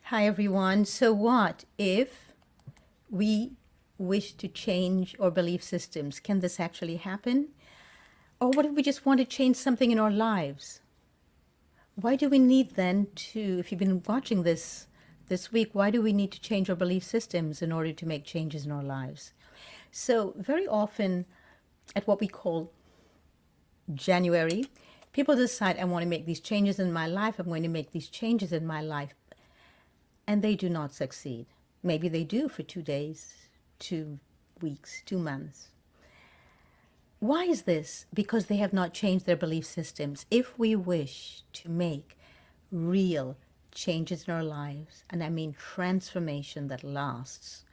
Hi, everyone. So, what if we wish to change our belief systems? Can this actually happen? Or what if we just want to change something in our lives? Why do we need then to, if you've been watching this week, why do we need to change our belief systems in order to make changes in our lives? So, very often at what we call January, people decide, I want to make these changes in my life, I'm going to make these changes in my life, and they do not succeed. Maybe they do for 2 days, 2 weeks, 2 months. Why is this? Because they have not changed their belief systems. If we wish to make real changes in our lives, and I mean transformation that lasts,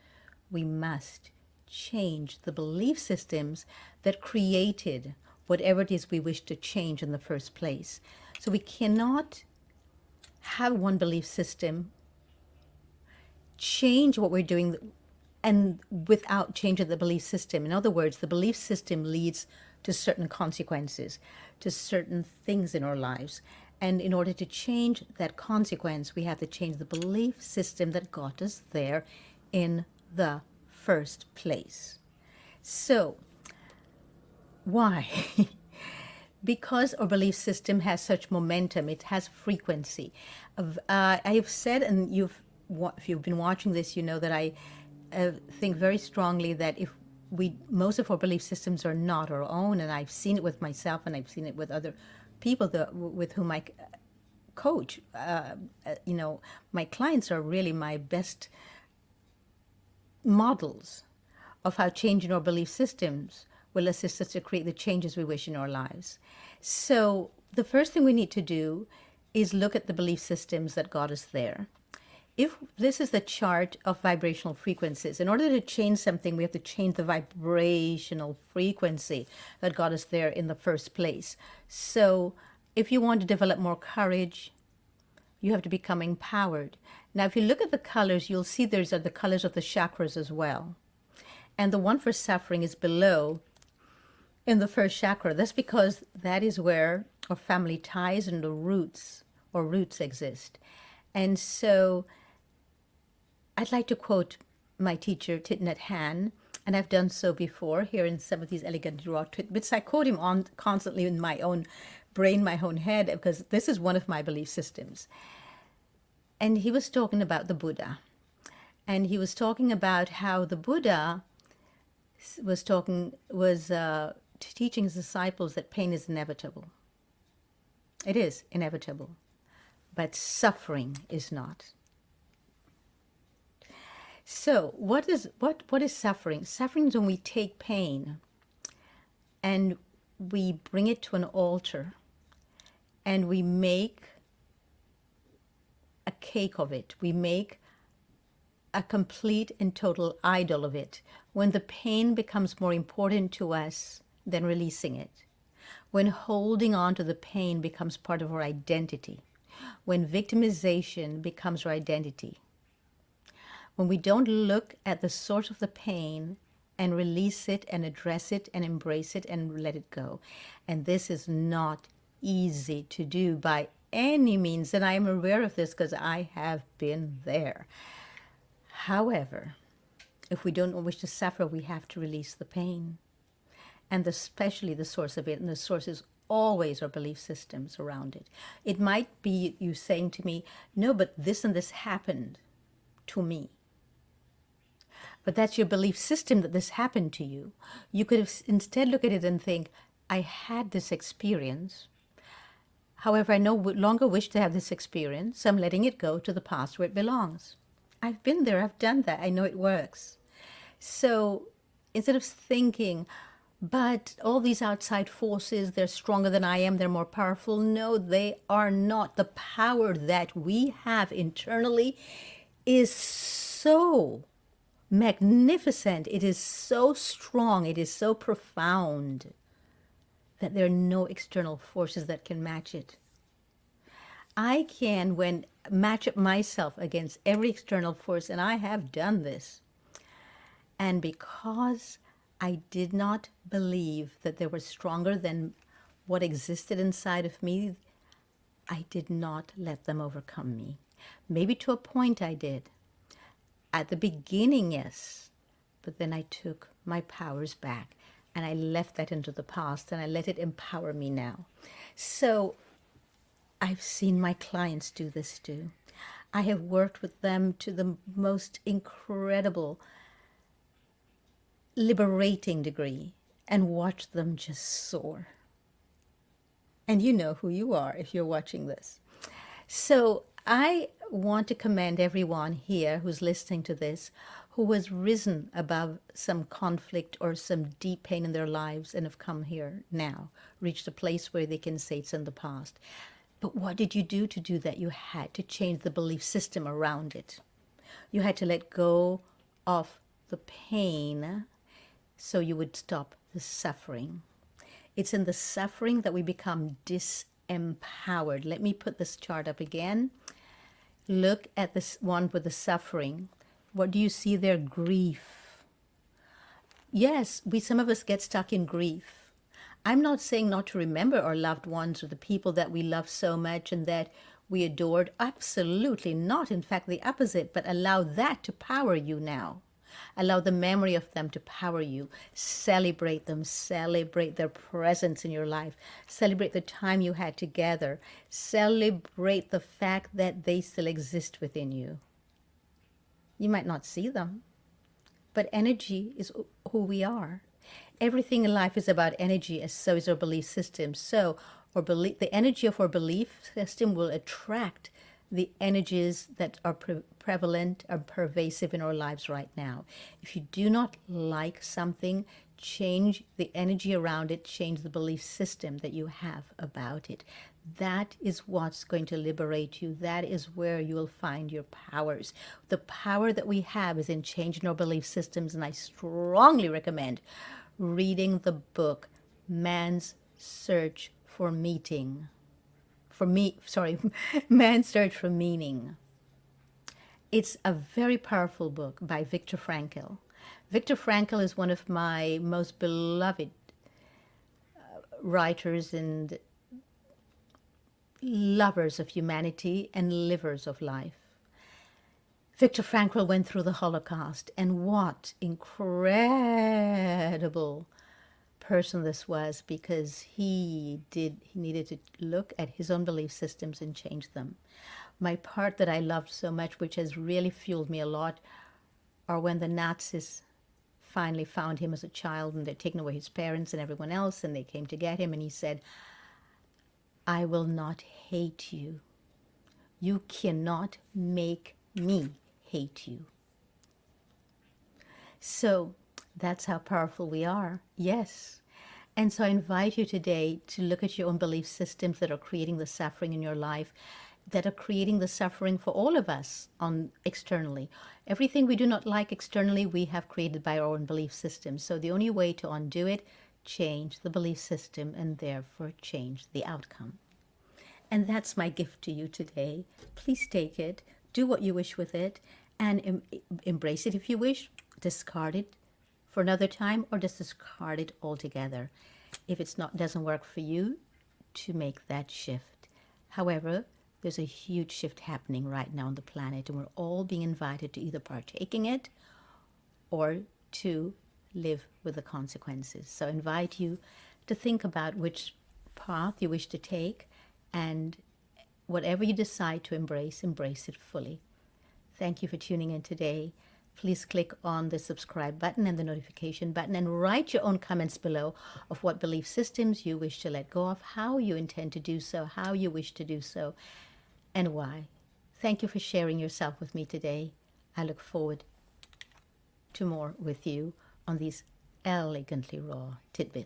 we must change the belief systems that created whatever it is we wish to change in the first place. So we cannot have one belief system, change what we're doing, and without changing the belief system. In other words, the belief system leads to certain consequences, to certain things in our lives. And in order to change that consequence, we have to change the belief system that got us there in the first place. So, why? Because our belief system has such momentum, it has frequency. I have said, and if you've been watching this, you know that I think very strongly that if most of our belief systems are not our own, and I've seen it with myself, and I've seen it with other people with whom I coach. My clients are really my best models of how changing our belief systems will assist us to create the changes we wish in our lives. So the first thing we need to do is look at the belief systems that got us there. If this is the chart of vibrational frequencies, in order to change something, we have to change the vibrational frequency that got us there in the first place. So if you want to develop more courage, you have to become empowered. Now, if you look at the colors, you'll see these are the colors of the chakras as well. And the one for suffering is below in the first chakra. That's because that is where our family ties and the roots exist. And so I'd like to quote my teacher, Thich Nhat Hanh, and I've done so before here in some of these elegant raw tidbits. I quote him on constantly in my own brain, my own head, because this is one of my belief systems. And he was talking about the Buddha. And he was talking about how the Buddha was teaching his disciples that pain is inevitable. It is inevitable, but suffering is not. So what is suffering? Suffering is when we take pain and we bring it to an altar and we make a cake of it. We make a complete and total idol of it. When the pain becomes more important to us than releasing it. When holding on to the pain becomes part of our identity. When victimization becomes our identity. When we don't look at the source of the pain and release it and address it and embrace it and let it go. And this is not easy to do by any means. And I am aware of this because I have been there. However, if we don't wish to suffer, we have to release the pain. And especially the source of it. And the source is always our belief systems around it. It might be you saying to me, no, but this and this happened to me. But that's your belief system that this happened to you. You could have instead look at it and think, I had this experience. However, I no longer wish to have this experience. So I'm letting it go to the past where it belongs. I've been there. I've done that. I know it works. So instead of thinking, but all these outside forces, they're stronger than I am, they're more powerful. No, they are not. The power that we have internally is so magnificent. It is so strong. It is so profound that there are no external forces that can match it. I can match up myself against every external force, and I have done this. And because I did not believe that they were stronger than what existed inside of me, I did not let them overcome me. Maybe to a point I did. At the beginning, yes. But then I took my powers back and I left that into the past and I let it empower me now. So I've seen my clients do this too. I have worked with them to the most incredible, liberating degree and watched them just soar. And you know who you are if you're watching this. So I want to commend everyone here who's listening to this, who has risen above some conflict or some deep pain in their lives and have come here now, reached a place where they can say it's in the past. But what did you do to do that? You had to change the belief system around it. You had to let go of the pain so you would stop the suffering. It's in the suffering that we become disempowered. Let me put this chart up again. Look at this one with the suffering. What do you see there? Grief. Yes, some of us get stuck in grief. I'm not saying not to remember our loved ones or the people that we love so much and that we adored. Absolutely not. In fact, the opposite. But allow that to power you now. Allow the memory of them to power you. Celebrate them. Celebrate their presence in your life. Celebrate the time you had together. Celebrate the fact that they still exist within you. You might not see them, but energy is who we are. Everything in life is about energy, as so is our belief system. So the energy of our belief system will attract the energies that are prevalent or pervasive in our lives right now. If you do not like something, change the energy around it, change the belief system that you have about it. That is what's going to liberate you. That is where you will find your powers. The power that we have is in changing our belief systems, and I strongly recommend reading the book Man's Search for Meaning. Man's Search for Meaning. It's a very powerful book by Viktor Frankl. Viktor Frankl is one of my most beloved writers and lovers of humanity and livers of life. Viktor Frankl went through the Holocaust, and what incredible person this was, because he needed to look at his own belief systems and change them. My part that I loved so much, which has really fueled me a lot, are when the Nazis finally found him as a child and they'd taken away his parents and everyone else, and they came to get him, and he said, "I will not hate you. You cannot make me hate you." So that's how powerful we are. Yes. And so I invite you today to look at your own belief systems that are creating the suffering in your life, that are creating the suffering for all of us externally. Everything we do not like externally, we have created by our own belief system. So the only way to undo it, change the belief system and therefore change the outcome. And that's my gift to you today. Please take it, do what you wish with it, and embrace it if you wish. Discard it for another time, or just discard it altogether if it's doesn't work for you, to make that shift. However, there's a huge shift happening right now on the planet, and we're all being invited to either partake in it or to live with the consequences. So I invite you to think about which path you wish to take, and whatever you decide to embrace it fully. Thank you for tuning in today. Please click on the subscribe button and the notification button, and write your own comments below of what belief systems you wish to let go of, how you intend to do so, how you wish to do so, and why. Thank you for sharing yourself with me today. I look forward to more with you on these elegantly raw tidbits.